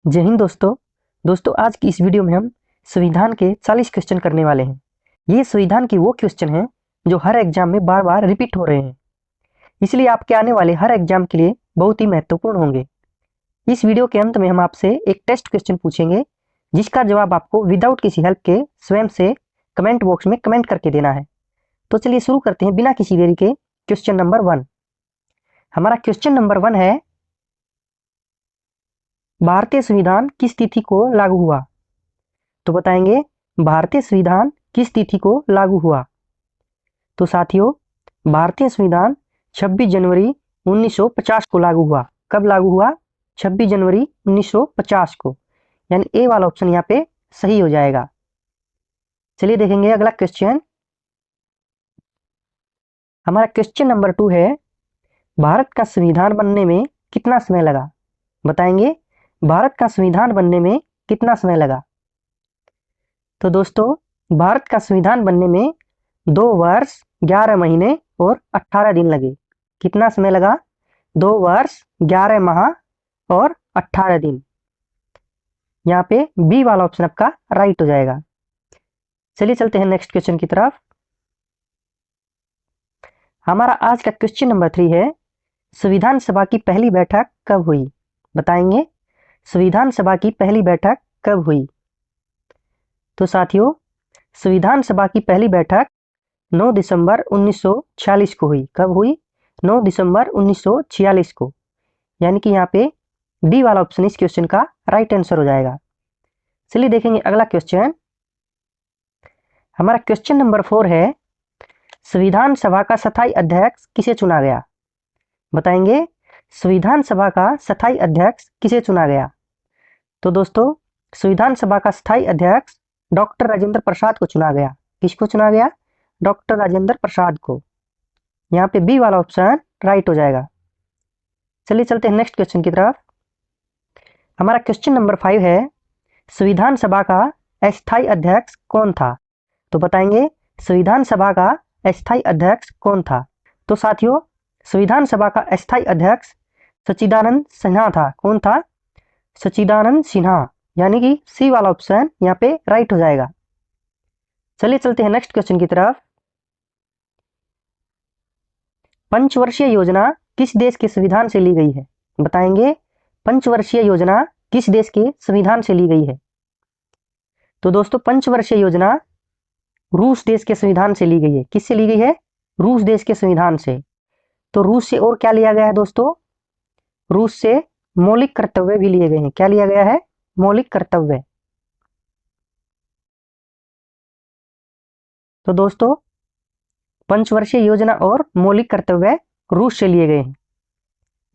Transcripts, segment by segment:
जय हिंद दोस्तों आज की इस वीडियो में हम संविधान के 40 क्वेश्चन करने वाले हैं। ये संविधान की वो क्वेश्चन हैं जो हर एग्जाम में बार बार रिपीट हो रहे हैं, इसलिए आपके आने वाले हर एग्जाम के लिए बहुत ही महत्वपूर्ण होंगे। इस वीडियो के अंत में हम आपसे एक टेस्ट क्वेश्चन पूछेंगे, जिसका जवाब आपको विदाउट किसी हेल्प के स्वयं से कमेंट बॉक्स में कमेंट करके देना है। तो चलिए शुरू करते हैं बिना किसी देरी के। Question number 1। हमारा क्वेश्चन नंबर 1 है, भारतीय संविधान किस तिथि को लागू हुआ? तो बताएंगे भारतीय संविधान किस तिथि को लागू हुआ। तो साथियों, भारतीय संविधान 26 जनवरी 1950 को लागू हुआ। कब लागू हुआ? 26 जनवरी 1950 को, यानी ए वाला ऑप्शन यहाँ पे सही हो जाएगा। चलिए देखेंगे अगला क्वेश्चन। हमारा क्वेश्चन नंबर 2 है, भारत का संविधान बनने में कितना समय लगा? बताएंगे भारत का संविधान बनने में कितना समय लगा। तो दोस्तों, भारत का संविधान बनने में 2 वर्ष 11 महीने और 18 दिन लगे। कितना समय लगा? 2 वर्ष 11 माह और 18 दिन। यहाँ पे बी वाला ऑप्शन आपका राइट हो जाएगा। चलिए चलते हैं नेक्स्ट क्वेश्चन की तरफ। हमारा आज का क्वेश्चन नंबर 3 है, संविधान सभा की पहली बैठक कब हुई? बताएंगे संविधान सभा की पहली बैठक कब हुई? तो साथियों, संविधान सभा की पहली बैठक 9 दिसंबर 1946 को हुई। कब हुई? 9 दिसंबर 1946 को, यानी कि यहाँ पे डी वाला ऑप्शन इस क्वेश्चन का राइट आंसर हो जाएगा। चलिए देखेंगे अगला क्वेश्चन। हमारा क्वेश्चन नंबर 4 है, संविधान सभा का स्थायी अध्यक्ष किसे चुना गया? बताएंगे संविधान सभा का स्थायी अध्यक्ष किसे चुना गया? तो दोस्तों, संविधान सभा का स्थायी अध्यक्ष डॉक्टर राजेंद्र प्रसाद को चुना गया। किसको चुना गया? डॉक्टर राजेंद्र प्रसाद को। यहाँ पे बी वाला ऑप्शन राइट हो जाएगा। चलिए चलते हैं नेक्स्ट क्वेश्चन की तरफ। हमारा क्वेश्चन नंबर 5 है, संविधान सभा का अस्थायी अध्यक्ष कौन था? तो बताएंगे संविधान सभा का अस्थायी अध्यक्ष कौन था? तो साथियों, संविधान सभा का अस्थायी अध्यक्ष सच्चिदानंद सिन्हा था। कौन था? सच्चिदानंद सिन्हा, यानी कि सी वाला ऑप्शन यहाँ पे राइट हो जाएगा। चलिए चलते हैं नेक्स्ट क्वेश्चन की तरफ। पंचवर्षीय योजना किस देश के संविधान से ली गई है? बताएंगे पंचवर्षीय योजना किस देश के संविधान से ली गई है? तो दोस्तों, पंचवर्षीय योजना रूस देश के संविधान से ली गई है। किससे ली गई है? रूस देश के संविधान से। तो रूस से और क्या लिया गया है दोस्तों? रूस से मौलिक कर्तव्य भी लिए गए हैं। क्या लिया गया है? मौलिक कर्तव्य। तो दोस्तों, पंचवर्षीय योजना और मौलिक कर्तव्य रूस से लिए गए हैं।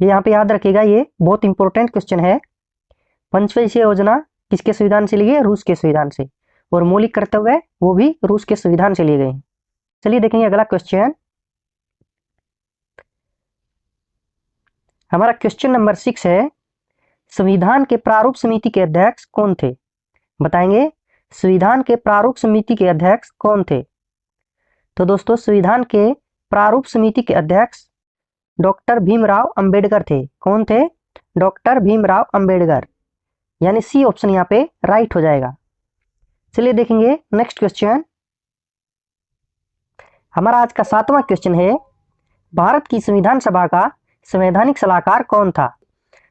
ये यहाँ पे याद रखिएगा, ये बहुत इंपॉर्टेंट क्वेश्चन है। पंचवर्षीय योजना किसके संविधान से ली गई? रूस के संविधान से। और मौलिक कर्तव्य वो भी रूस के संविधान से लिए गए हैं। चलिए देखेंगे अगला क्वेश्चन। हमारा क्वेश्चन नंबर 6 है, संविधान के प्रारूप समिति के अध्यक्ष कौन थे? बताएंगे संविधान के प्रारूप समिति के अध्यक्ष कौन थे? तो दोस्तों, संविधान के प्रारूप समिति के अध्यक्ष डॉक्टर भीमराव अंबेडकर थे। कौन थे? डॉक्टर भीमराव अंबेडकर, यानी सी ऑप्शन यहाँ पे राइट हो जाएगा। चलिए देखेंगे नेक्स्ट क्वेश्चन। हमारा आज का 7वां क्वेश्चन है, भारत की संविधान सभा का संवैधानिक सलाहकार कौन था?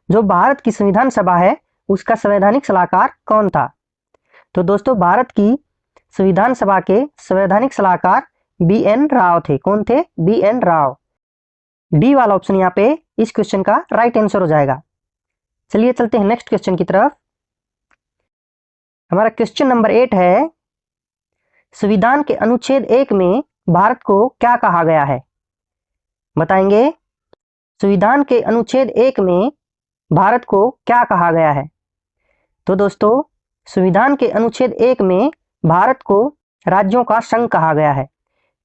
जो भारत की संविधान सभा है उसका संवैधानिक सलाहकार कौन था? तो दोस्तों, भारत की संविधान सभा के संवैधानिक सलाहकार BN राव थे। कौन थे? BN राव। डी वाला ऑप्शन यहाँ पे इस क्वेश्चन का राइट आंसर हो जाएगा। चलिए चलते हैं नेक्स्ट क्वेश्चन की तरफ। हमारा क्वेश्चन नंबर 8 है, संविधान के अनुच्छेद 1 में भारत को क्या कहा गया है? बताएंगे संविधान के अनुच्छेद 1 में भारत को क्या कहा गया है? तो दोस्तों, संविधान के अनुच्छेद 1 में भारत को राज्यों का संघ कहा गया है।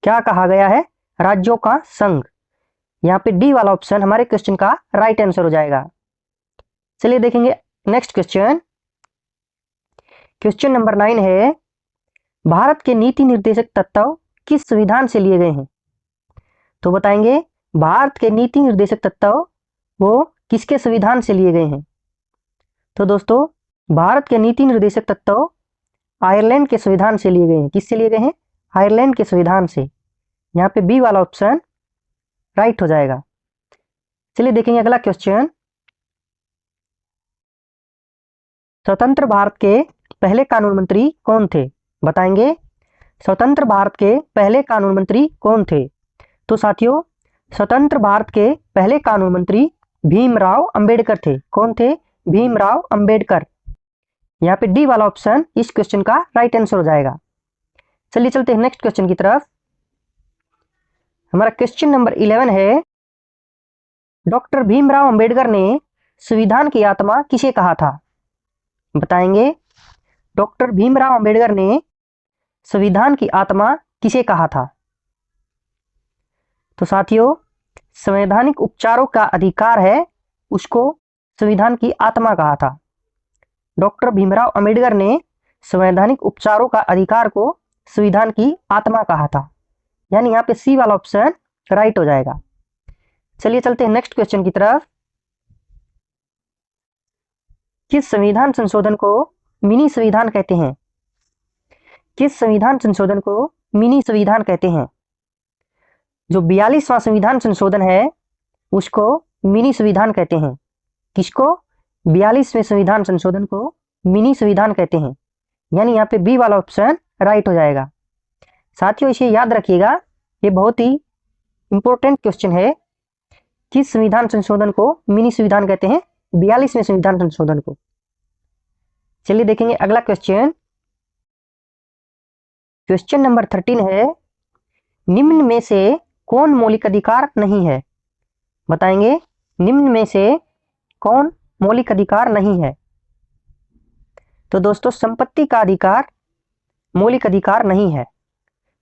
क्या कहा गया है? राज्यों का संघ। यहाँ पे डी वाला ऑप्शन हमारे क्वेश्चन का राइट आंसर हो जाएगा। चलिए देखेंगे नेक्स्ट क्वेश्चन। क्वेश्चन नंबर 9 है, भारत के नीति निर्देशक तत्व किस संविधान से लिए गए हैं? तो बताएंगे भारत के नीति निर्देशक तत्व वो किसके संविधान से लिए गए हैं? तो दोस्तों, भारत के नीति निर्देशक तत्व आयरलैंड के संविधान से लिए गए हैं। किससे लिए गए हैं? आयरलैंड के संविधान से। यहाँ पे बी वाला ऑप्शन राइट हो जाएगा। चलिए देखेंगे अगला क्वेश्चन। स्वतंत्र भारत के पहले कानून मंत्री कौन थे? बताएंगे स्वतंत्र भारत के पहले कानून मंत्री कौन थे? तो साथियों, स्वतंत्र भारत के पहले कानून मंत्री भीमराव अंबेडकर थे। कौन थे? भीमराव अंबेडकर। यहाँ पे डी वाला ऑप्शन इस क्वेश्चन का राइट आंसर हो जाएगा। चलिए चलते हैं नेक्स्ट क्वेश्चन की तरफ। हमारा क्वेश्चन नंबर 11 है, डॉक्टर भीमराव अंबेडकर ने संविधान की आत्मा किसे कहा था? बताएंगे डॉक्टर भीमराव अंबेडकर ने संविधान की आत्मा किसे कहा था? तो साथियों, संवैधानिक उपचारों का अधिकार है, उसको संविधान की आत्मा कहा था। डॉक्टर भीमराव अंबेडकर ने संवैधानिक उपचारों का अधिकार को संविधान की आत्मा कहा था। यानी यहाँ पे सी वाला ऑप्शन राइट हो जाएगा। चलिए चलते हैं नेक्स्ट क्वेश्चन की तरफ। किस संविधान संशोधन को मिनी संविधान कहते हैं? किस संविधान संशोधन को मिनी संविधान कहते हैं? जो 42वां संविधान संशोधन है उसको मिनी संविधान कहते हैं। किसको? 42वें संविधान संशोधन को मिनी संविधान कहते हैं। यानी यहाँ पे बी वाला ऑप्शन राइट हो जाएगा। साथियों, इसे याद रखिएगा, ये बहुत ही इंपॉर्टेंट क्वेश्चन है। किस संविधान संशोधन को मिनी संविधान कहते हैं? 42वें संविधान संशोधन को। चलिए देखेंगे अगला क्वेश्चन। क्वेश्चन नंबर 13 है, निम्न में से कौन मौलिक अधिकार नहीं है? बताएंगे निम्न में से कौन मौलिक अधिकार नहीं है? तो दोस्तों, संपत्ति का अधिकार मौलिक अधिकार नहीं है।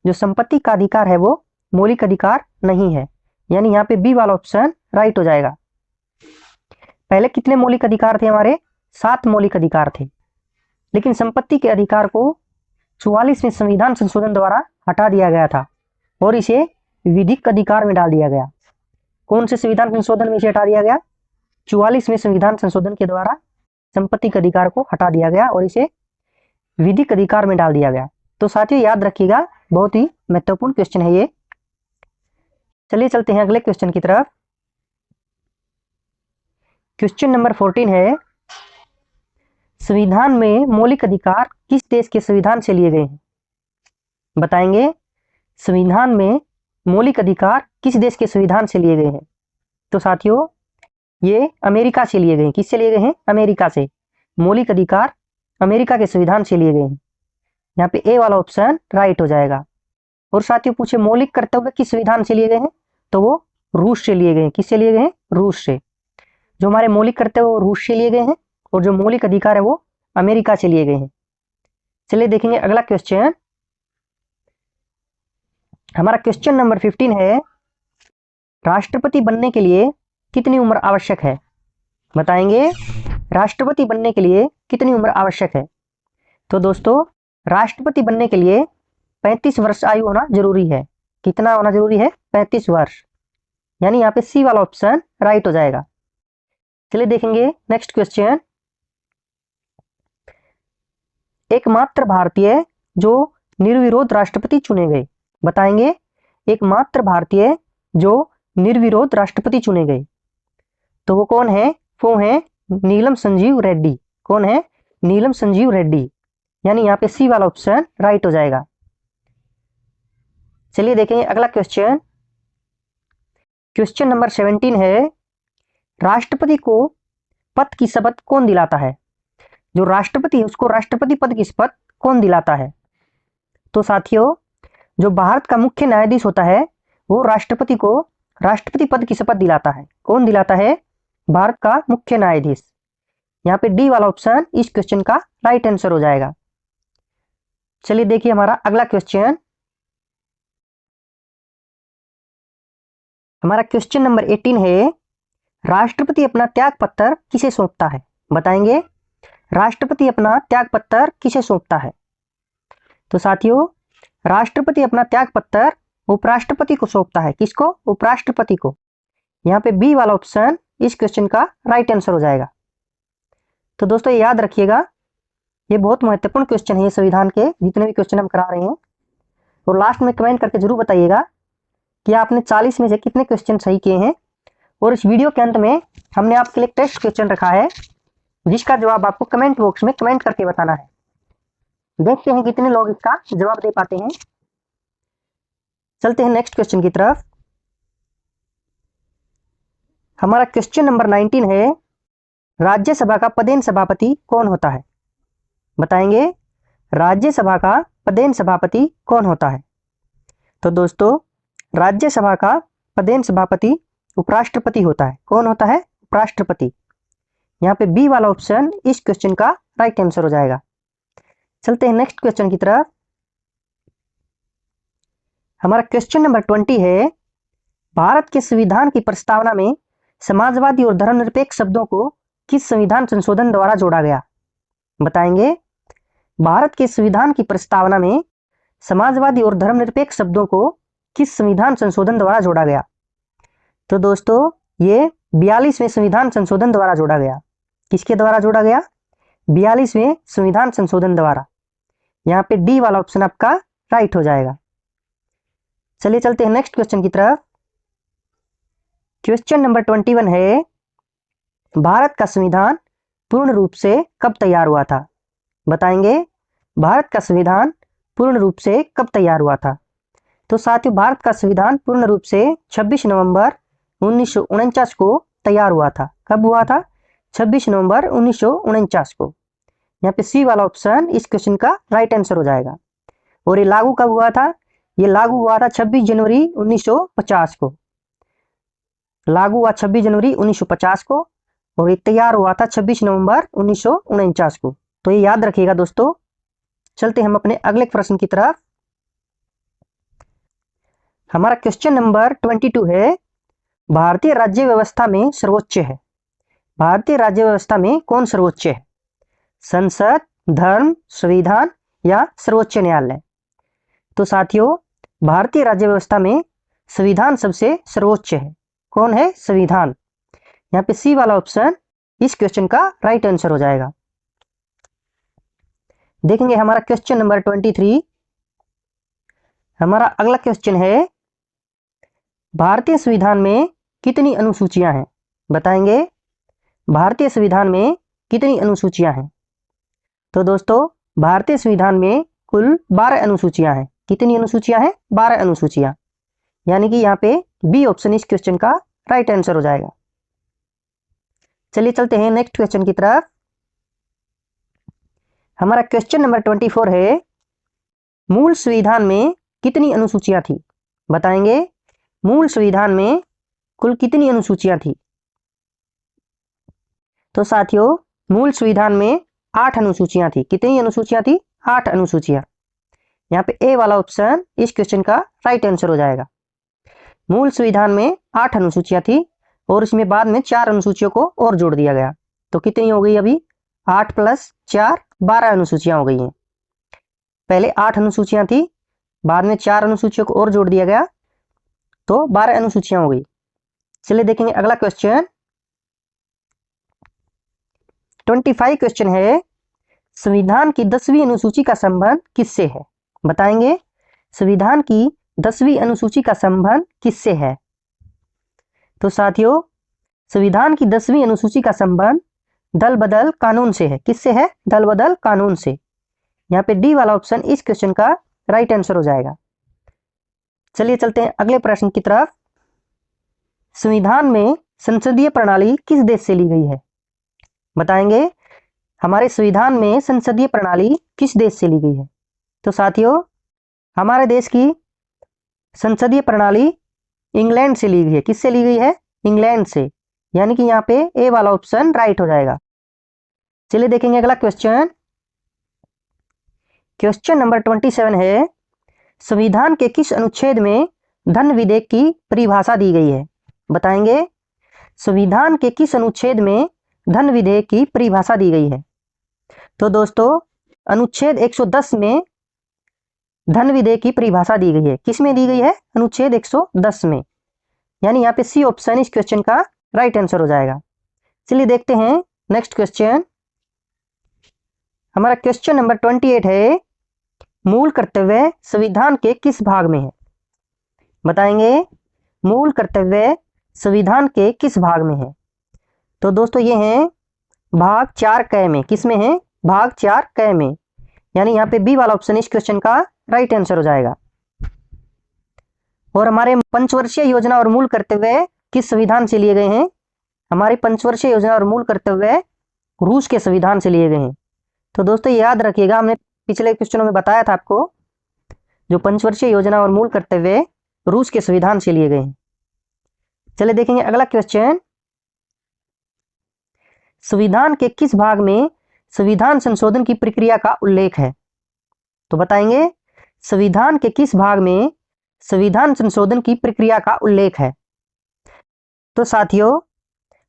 जो संपत्ति का अधिकार है वो मौलिक अधिकार नहीं है। यानी यहाँ पे बी वाला ऑप्शन राइट हो जाएगा। पहले कितने मौलिक अधिकार थे? हमारे 7 मौलिक अधिकार थे, लेकिन संपत्ति के अधिकार को 44वें संविधान संशोधन द्वारा हटा दिया गया था और इसे विधिक अधिकार में डाल दिया गया। कौन से संविधान संशोधन में इसे हटा दिया गया? 44वें संविधान संशोधन के द्वारा संपत्ति के अधिकार को हटा दिया गया और इसे विधिक अधिकार में डाल दिया गया। तो साथियों, याद रखिएगा, बहुत ही महत्वपूर्ण क्वेश्चन है ये। चलिए चलते हैं अगले क्वेश्चन की तरफ। क्वेश्चन नंबर 14 है, संविधान में मौलिक अधिकार किस देश के संविधान से लिए गए हैं? बताएंगे संविधान में मौलिक अधिकार किस देश के संविधान से लिए गए हैं? तो साथियों, ये अमेरिका से लिए गए हैं। किससे लिए गए हैं? अमेरिका से। मौलिक अधिकार अमेरिका के संविधान से लिए गए हैं। यहाँ पे ए वाला ऑप्शन राइट हो जाएगा। और साथियों, पूछे मौलिक कर्तव्य किस संविधान से लिए गए हैं? तो वो रूस से लिए गए हैं। किससे लिए गए हैं? रूस से। जो हमारे मौलिक कर्तव्य वो रूस से लिए गए हैं और जो मौलिक अधिकार है वो अमेरिका से लिए गए हैं। चलिए देखेंगे अगला क्वेश्चन। हमारा क्वेश्चन नंबर 15 है, राष्ट्रपति बनने के लिए कितनी उम्र आवश्यक है? बताएंगे राष्ट्रपति बनने के लिए कितनी उम्र आवश्यक है? तो दोस्तों, राष्ट्रपति बनने के लिए 35 वर्ष आयु होना जरूरी है। कितना होना जरूरी है? 35 वर्ष। यानी यहाँ पे सी वाला ऑप्शन राइट हो जाएगा। चलिए देखेंगे नेक्स्ट क्वेश्चन। एकमात्र भारतीय जो निर्विरोध राष्ट्रपति चुने गए। बताएंगे एकमात्र भारतीय जो निर्विरोध राष्ट्रपति चुने गए। तो वो कौन है? वो है नीलम संजीव रेड्डी। कौन है? नीलम संजीव रेड्डी। यानी यहाँ पे सी वाला ऑप्शन राइट हो जाएगा। चलिए देखेंगे अगला क्वेश्चन। क्वेश्चन नंबर 17 है, राष्ट्रपति को पद की शपथ कौन दिलाता है? जो राष्ट्रपति है उसको राष्ट्रपति पद की शपथ कौन दिलाता है? तो साथियों, जो भारत का मुख्य न्यायाधीश होता है वो राष्ट्रपति को राष्ट्रपति पद की शपथ दिलाता है। कौन दिलाता है? भारत का मुख्य न्यायाधीश। यहाँ पे डी वाला ऑप्शन इस क्वेश्चन का राइट आंसर हो जाएगा। चलिए देखिए हमारा अगला क्वेश्चन। हमारा क्वेश्चन नंबर 18 है, राष्ट्रपति अपना त्याग पत्र किसे सौंपता है? बताएंगे राष्ट्रपति अपना त्याग पत्र किसे सौंपता है? तो साथियों, राष्ट्रपति अपना त्याग पत्र उपराष्ट्रपति को सौंपता है। किसको? उपराष्ट्रपति को। यहाँ पे बी वाला ऑप्शन इस क्वेश्चन का राइट आंसर हो जाएगा। तो दोस्तों, याद रखिएगा, ये बहुत महत्वपूर्ण क्वेश्चन है, ये संविधान के जितने भी क्वेश्चन हम करा रहे हैं। और लास्ट में कमेंट करके जरूर बताइएगा कि आपने 40 में से कितने क्वेश्चन सही किए हैं। और इस वीडियो के अंत में हमने आपके लिए टेस्ट क्वेश्चन रखा है, जिसका जवाब आपको कमेंट बॉक्स में कमेंट करके बताना है। देखते हैं कितने लोग इसका जवाब दे पाते हैं। चलते हैं नेक्स्ट क्वेश्चन की तरफ। हमारा क्वेश्चन नंबर 19 है, राज्यसभा का पदेन सभापति कौन होता है? बताएंगे, राज्यसभा का पदेन सभापति कौन होता है? तो दोस्तों, राज्यसभा का पदेन सभापति उपराष्ट्रपति होता है। कौन होता है? उपराष्ट्रपति। यहाँ पे बी वाला ऑप्शन इस क्वेश्चन का राइट आंसर हो जाएगा। चलते हैं नेक्स्ट क्वेश्चन की तरफ। हमारा क्वेश्चन नंबर 20 है, भारत के संविधान की प्रस्तावना में समाजवादी और धर्मनिरपेक्ष शब्दों को किस संविधान संशोधन द्वारा जोड़ा गया? बताएंगे, भारत के संविधान की प्रस्तावना में समाजवादी और धर्मनिरपेक्ष शब्दों को किस संविधान संशोधन द्वारा जोड़ा गया? तो दोस्तों, ये 42वें संविधान संशोधन द्वारा जोड़ा गया। किसके द्वारा जोड़ा गया? 42वें संविधान संशोधन द्वारा। यहाँ पे डी वाला ऑप्शन आपका राइट हो जाएगा। चलिए चलते हैं नेक्स्ट क्वेश्चन की तरफ। क्वेश्चन नंबर 21 है, भारत का संविधान पूर्ण रूप से कब तैयार हुआ था? बताएंगे, भारत का संविधान पूर्ण रूप से कब तैयार हुआ था? तो साथियों, भारत का संविधान पूर्ण रूप से 26 नवंबर 1949 को तैयार हुआ था। कब हुआ था? 26 नवंबर 1949 को। यहाँ पे सी वाला ऑप्शन इस क्वेश्चन का राइट आंसर हो जाएगा। और ये लागू कब हुआ था? ये लागू हुआ था 26 जनवरी 1950 को। लागू हुआ 26 जनवरी 1950 को और ये तैयार हुआ था 26 नवंबर 1949 को। तो ये याद रखिएगा दोस्तों। चलते हम अपने अगले प्रश्न की तरफ। हमारा क्वेश्चन नंबर 22 है, भारतीय राज्य व्यवस्था में सर्वोच्च है। भारतीय राज्य व्यवस्था में कौन सर्वोच्च है? संसद, धर्म, संविधान या सर्वोच्च न्यायालय? तो साथियों, भारतीय राज्य व्यवस्था में संविधान सबसे सर्वोच्च है। कौन है? संविधान। यहाँ पे सी वाला ऑप्शन इस क्वेश्चन का राइट आंसर हो जाएगा। देखेंगे हमारा क्वेश्चन नंबर 23। हमारा अगला क्वेश्चन है, भारतीय संविधान में कितनी अनुसूचियां हैं? बताएंगे, भारतीय संविधान में कितनी अनुसूचियां हैं? तो दोस्तों, भारतीय संविधान में कुल 12 अनुसूचियां हैं। कितनी अनुसूचियां हैं? 12 अनुसूचियां। यानी कि यहाँ पे बी ऑप्शन इस क्वेश्चन का राइट आंसर हो जाएगा। चलिए चलते हैं नेक्स्ट क्वेश्चन की तरफ। हमारा क्वेश्चन नंबर 24 है, मूल संविधान में कितनी अनुसूचियां थी? बताएंगे, मूल संविधान में कुल कितनी अनुसूचियां थी? तो साथियों, मूल संविधान में 8 अनुसूचियां थी। कितनी अनुसूचियां थी? 8 अनुसूचियां। यहाँ पे ए वाला ऑप्शन इस क्वेश्चन का राइट आंसर हो जाएगा। मूल संविधान में 8 अनुसूचियां थी और इसमें बाद में 4 अनुसूचियों को और जोड़ दिया गया। तो कितनी हो गई? अभी 8 + 4 12 अनुसूचियां हो गई हैं। पहले 8 अनुसूचियां थी, बाद में 4 अनुसूचियों को और जोड़ दिया गया, तो 12 अनुसूचियां हो गई। चलिए देखेंगे अगला क्वेश्चन। 25 क्वेश्चन है, संविधान की 10वीं अनुसूची का संबंध किससे है? बताएंगे, संविधान की 10वीं अनुसूची का संबंध किससे है? तो साथियों, संविधान की 10वीं अनुसूची का संबंध दल बदल कानून से है। किससे है? दल बदल कानून से। यहाँ पे डी वाला ऑप्शन इस क्वेश्चन का राइट आंसर हो जाएगा। चलिए चलते हैं अगले प्रश्न की तरफ। संविधान में संसदीय प्रणाली किस देश से ली गई है? बताएंगे, हमारे संविधान में संसदीय प्रणाली किस देश से ली गई है? तो साथियों, हमारे देश की संसदीय प्रणाली इंग्लैंड से ली गई है। किससे ली गई है? इंग्लैंड से। यानी कि यहाँ पे ए वाला ऑप्शन राइट हो जाएगा। चलिए देखेंगे अगला क्वेश्चन। क्वेश्चन नंबर 27 है, संविधान के किस अनुच्छेद में धन विधेयक की परिभाषा दी गई है? बताएंगे, संविधान के किस अनुच्छेद में धन विधेयक की परिभाषा दी गई है? तो दोस्तों, अनुच्छेद 110 में धन विधेयक की परिभाषा दी गई है। किस में दी गई है? अनुच्छेद 110 में। यानी यहाँ पे सी ऑप्शन इस क्वेश्चन का राइट आंसर हो जाएगा। चलिए देखते हैं नेक्स्ट क्वेश्चन। हमारा क्वेश्चन नंबर 28 है, मूल कर्तव्य संविधान के किस भाग में है? बताएंगे, मूल कर्तव्य संविधान के किस भाग में है? तो दोस्तों ये है भाग 4 क में। किस में है? भाग 4 क में, यानी यहाँ पे बी वाला ऑप्शन इस क्वेश्चन का राइट आंसर हो जाएगा। और हमारे पंचवर्षीय योजना और मूल कर्तव्य किस संविधान से लिए गए हैं? हमारी पंचवर्षीय योजना और मूल कर्तव्य रूस के संविधान से लिए गए हैं। तो दोस्तों याद रखिएगा, हमने पिछले क्वेश्चनों में बताया था आपको, जो पंचवर्षीय योजना और मूल कर्तव्य रूस के संविधान से लिए गए हैं। चलिए देखेंगे अगला क्वेश्चन, संविधान के किस भाग में संविधान संशोधन की प्रक्रिया का उल्लेख है? तो बताएंगे, संविधान के किस भाग में संविधान संशोधन की प्रक्रिया का उल्लेख है? तो साथियों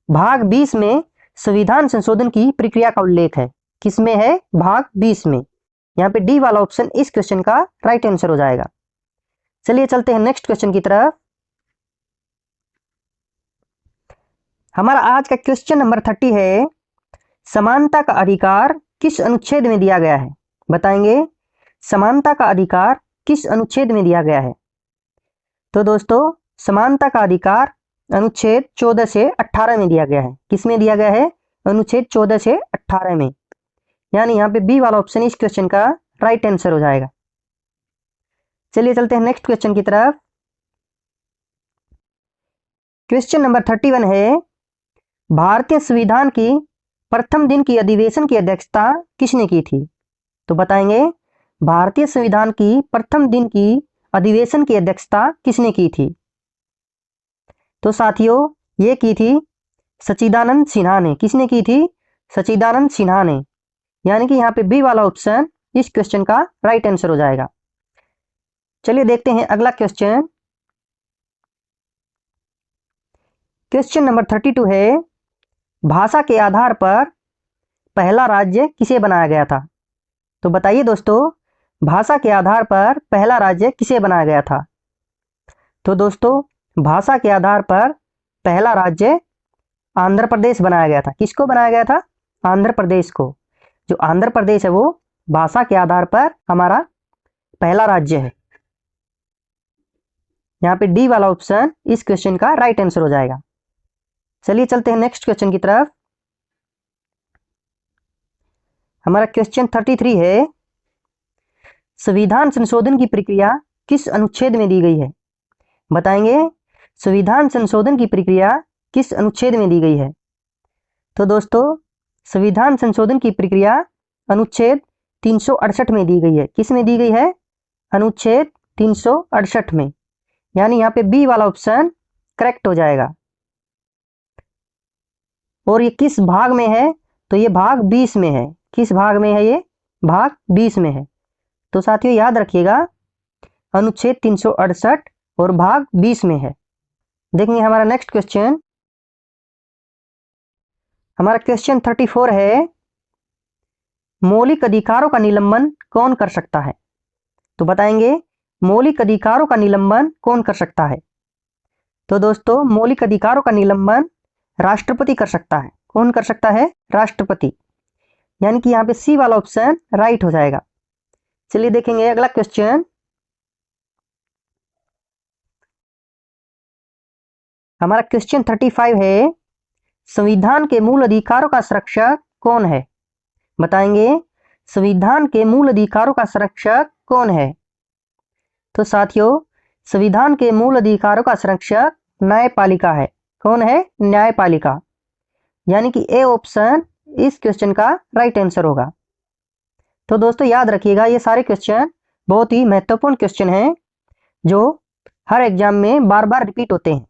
भाग 20 में संविधान संशोधन की प्रक्रिया का उल्लेख है। किसमें है? भाग 20 में। यहाँ पे डी वाला ऑप्शन इस क्वेश्चन का राइट आंसर हो जाएगा। चलिए चलते हैं नेक्स्ट क्वेश्चन की तरफ। हमारा आज का क्वेश्चन नंबर 30 है, समानता का अधिकार किस अनुच्छेद में दिया गया है? बताएंगे, समानता का अधिकार किस अनुच्छेद में दिया गया है? तो दोस्तों समानता का अधिकार अनुच्छेद 14 से 18 में दिया गया है। किस में दिया गया है? अनुच्छेद 14 से 18 में, यानी यहाँ पे बी वाला ऑप्शन इस क्वेश्चन का राइट आंसर हो जाएगा। चलिए चलते हैं नेक्स्ट क्वेश्चन की तरफ। क्वेश्चन नंबर 31 है, भारतीय संविधान की प्रथम दिन की अधिवेशन की अध्यक्षता किसने की थी? तो बताएंगे, भारतीय संविधान की प्रथम दिन की अधिवेशन की अध्यक्षता किसने की थी? तो साथियों ये की थी सच्चिदानंद सिन्हा ने। किसने की थी? सच्चिदानंद सिन्हा ने, यानी कि यहाँ पे बी वाला ऑप्शन इस क्वेश्चन का राइट आंसर हो जाएगा। चलिए देखते हैं अगला क्वेश्चन। क्वेश्चन नंबर 32 है, भाषा के आधार पर पहला राज्य किसे बनाया गया था? तो बताइए दोस्तों, भाषा के आधार पर पहला राज्य किसे बनाया गया था? तो दोस्तों भाषा के आधार पर पहला राज्य आंध्र प्रदेश बनाया गया था। किसको बनाया गया था? आंध्र प्रदेश को। जो आंध्र प्रदेश है वो भाषा के आधार पर हमारा पहला राज्य है। यहाँ पे डी वाला ऑप्शन इस क्वेश्चन का राइट आंसर हो जाएगा। चलिए चलते हैं नेक्स्ट क्वेश्चन की तरफ। हमारा क्वेश्चन 33 है, संविधान संशोधन की प्रक्रिया किस अनुच्छेद में दी गई है? बताएंगे, संविधान संशोधन की प्रक्रिया किस अनुच्छेद में दी गई है? तो दोस्तों संविधान संशोधन की प्रक्रिया अनुच्छेद 368 में दी गई है। किस में दी गई है? अनुच्छेद 368 में, यानी यहाँ पे बी वाला ऑप्शन करेक्ट हो जाएगा। और ये किस भाग में है? तो ये भाग 20 में है। किस भाग में है? ये भाग 20 में है। तो साथियों याद रखिएगा, अनुच्छेद 368 और भाग 20 में है। देखेंगे हमारा नेक्स्ट क्वेश्चन। हमारा क्वेश्चन 34 है, मौलिक अधिकारों का निलंबन कौन कर सकता है? तो बताएंगे, मौलिक अधिकारों का निलंबन कौन कर सकता है? तो दोस्तों मौलिक अधिकारों का निलंबन राष्ट्रपति कर सकता है। कौन कर सकता है? राष्ट्रपति, यानी कि यहाँ पे सी वाला ऑप्शन राइट हो जाएगा। चलिए देखेंगे अगला क्वेश्चन। हमारा क्वेश्चन 35 है, संविधान के मूल अधिकारों का संरक्षक कौन है? बताएंगे, संविधान के मूल अधिकारों का संरक्षक कौन है? तो साथियों संविधान के मूल अधिकारों का संरक्षक न्यायपालिका है। कौन है? न्यायपालिका, यानी कि ए ऑप्शन इस क्वेश्चन का राइट आंसर होगा। तो दोस्तों याद रखिएगा, ये सारे क्वेश्चन बहुत ही महत्वपूर्ण क्वेश्चन हैं जो हर एग्जाम में बार बार रिपीट होते हैं।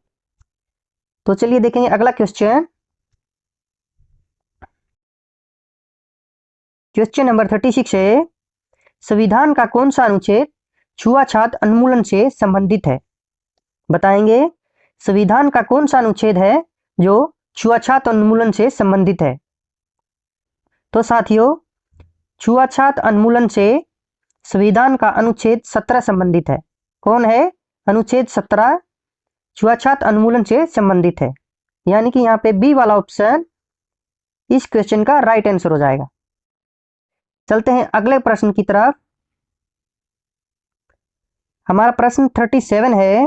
तो चलिए देखेंगे अगला क्वेश्चन। क्वेश्चन नंबर 36 है, संविधान का कौन सा अनुच्छेद छुआछूत उन्मूलन से संबंधित है? बताएंगे, संविधान का कौन सा अनुच्छेद है जो छुआछूत उन्मूलन से संबंधित है? तो साथियों छुआछूत उन्मूलन से संविधान का अनुच्छेद 17 संबंधित है। कौन है? अनुच्छेद 17 छुआछूत उन्मूलन से संबंधित है, यानी कि यहाँ पे बी वाला ऑप्शन इस क्वेश्चन का राइट आंसर हो जाएगा। चलते हैं अगले प्रश्न की तरफ। हमारा प्रश्न 37 है,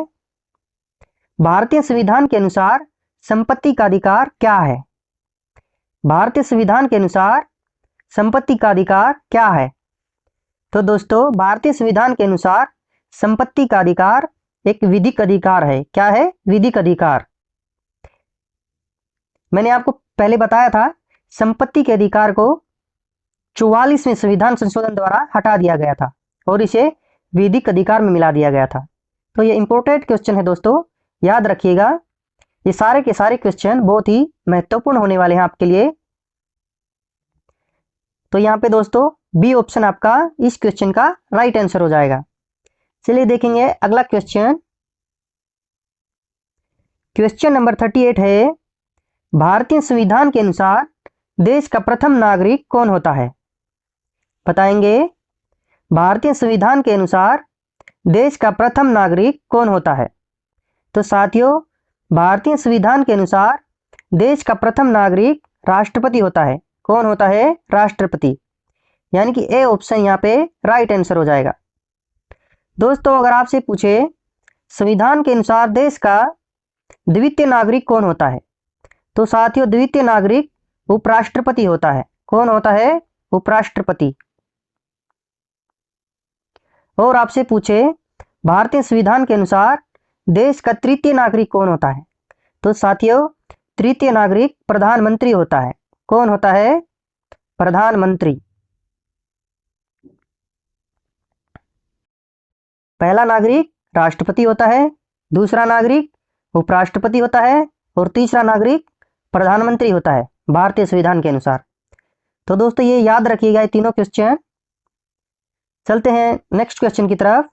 भारतीय संविधान के अनुसार संपत्ति का अधिकार क्या है? भारतीय संविधान के अनुसार संपत्ति का अधिकार क्या है? तो दोस्तों, भारतीय संविधान के अनुसार संपत्ति का अधिकार एक विधिक अधिकार है। क्या है? विधिक अधिकार। मैंने आपको पहले बताया था, संपत्ति के अधिकार को 44वें संविधान संशोधन द्वारा हटा दिया गया था और इसे विधिक अधिकार में मिला दिया गया था। तो ये इंपॉर्टेंट क्वेश्चन है दोस्तों, याद रखिएगा। ये सारे के सारे क्वेश्चन बहुत ही महत्वपूर्ण होने वाले हैं आपके लिए। तो यहाँ पे दोस्तों बी ऑप्शन आपका इस क्वेश्चन का राइट आंसर हो जाएगा। चलिए देखेंगे अगला क्वेश्चन। क्वेश्चन नंबर 38 है, भारतीय संविधान के अनुसार देश का प्रथम नागरिक कौन होता है? बताएंगे, भारतीय संविधान के अनुसार देश का प्रथम नागरिक कौन होता है? तो साथियों, भारतीय संविधान के अनुसार देश का प्रथम नागरिक राष्ट्रपति होता है। कौन होता है? राष्ट्रपति। यानी कि ए ऑप्शन यहाँ पे राइट आंसर हो जाएगा। दोस्तों, अगर आपसे पूछे संविधान के अनुसार देश का द्वितीय नागरिक कौन होता है? तो साथियों, द्वितीय नागरिक उपराष्ट्रपति होता है। कौन होता है? उपराष्ट्रपति। और आपसे पूछे भारतीय संविधान के अनुसार देश का तृतीय नागरिक कौन होता है? तो साथियों, तृतीय नागरिक प्रधानमंत्री होता है। कौन होता है? प्रधानमंत्री। पहला नागरिक राष्ट्रपति होता है, दूसरा नागरिक उपराष्ट्रपति होता है और तीसरा नागरिक प्रधानमंत्री होता है भारतीय संविधान के अनुसार। तो दोस्तों, ये याद रखिएगा, ये तीनों क्वेश्चन। चलते हैं नेक्स्ट क्वेश्चन की तरफ।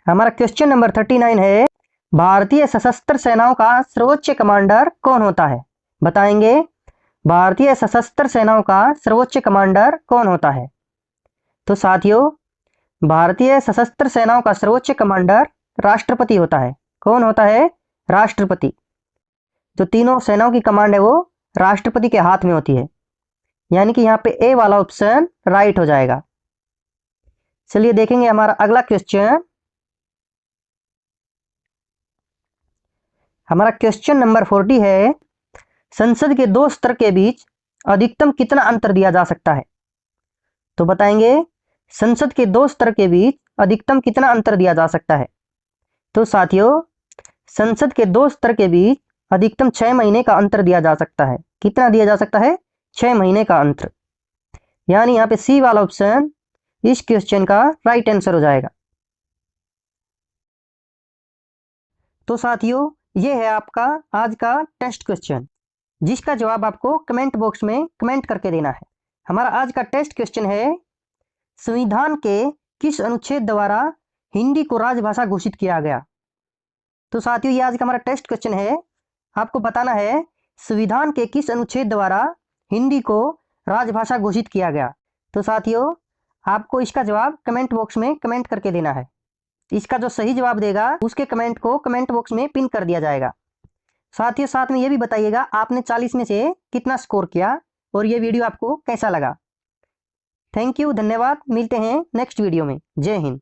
हमारा क्वेश्चन नंबर 39 है, भारतीय सशस्त्र सेनाओं का सर्वोच्च कमांडर कौन होता है? बताएंगे, भारतीय सशस्त्र सेनाओं का सर्वोच्च कमांडर कौन होता है? तो साथियों, भारतीय सशस्त्र सेनाओं का सर्वोच्च कमांडर राष्ट्रपति होता है। कौन होता है? राष्ट्रपति। जो तीनों सेनाओं की कमांड है वो राष्ट्रपति के हाथ में होती है। यानी कि यहाँ पे ए वाला ऑप्शन राइट हो जाएगा। चलिए देखेंगे हमारा अगला क्वेश्चन। हमारा क्वेश्चन नंबर 40 है, संसद के दो स्तर के बीच अधिकतम कितना अंतर दिया जा सकता है? तो बताएंगे, संसद के दो स्तर के बीच अधिकतम कितना अंतर दिया जा सकता है? तो साथियों, संसद के दो स्तर के बीच अधिकतम 6 महीने का अंतर दिया जा सकता है। कितना दिया जा सकता है? 6 महीने का अंतर। यानी यहाँ पे सी वाला ऑप्शन इस क्वेश्चन का राइट आंसर हो जाएगा। तो साथियों, ये है आपका आज का टेस्ट क्वेश्चन, जिसका जवाब आपको कमेंट बॉक्स में कमेंट करके देना है। हमारा आज का टेस्ट क्वेश्चन है, संविधान के किस अनुच्छेद द्वारा हिंदी को राजभाषा घोषित किया गया? तो साथियों, ये आज का हमारा टेस्ट क्वेश्चन है। आपको बताना है संविधान के किस अनुच्छेद द्वारा हिंदी को राजभाषा घोषित किया गया। तो साथियों, आपको इसका जवाब कमेंट बॉक्स में कमेंट करके देना है। इसका जो सही जवाब देगा उसके कमेंट को कमेंट बॉक्स में पिन कर दिया जाएगा। साथियों, साथ में ये भी बताइएगा आपने 40 में से कितना स्कोर किया और ये वीडियो आपको कैसा लगा। थैंक यू, धन्यवाद। मिलते हैं नेक्स्ट वीडियो में। जय हिंद।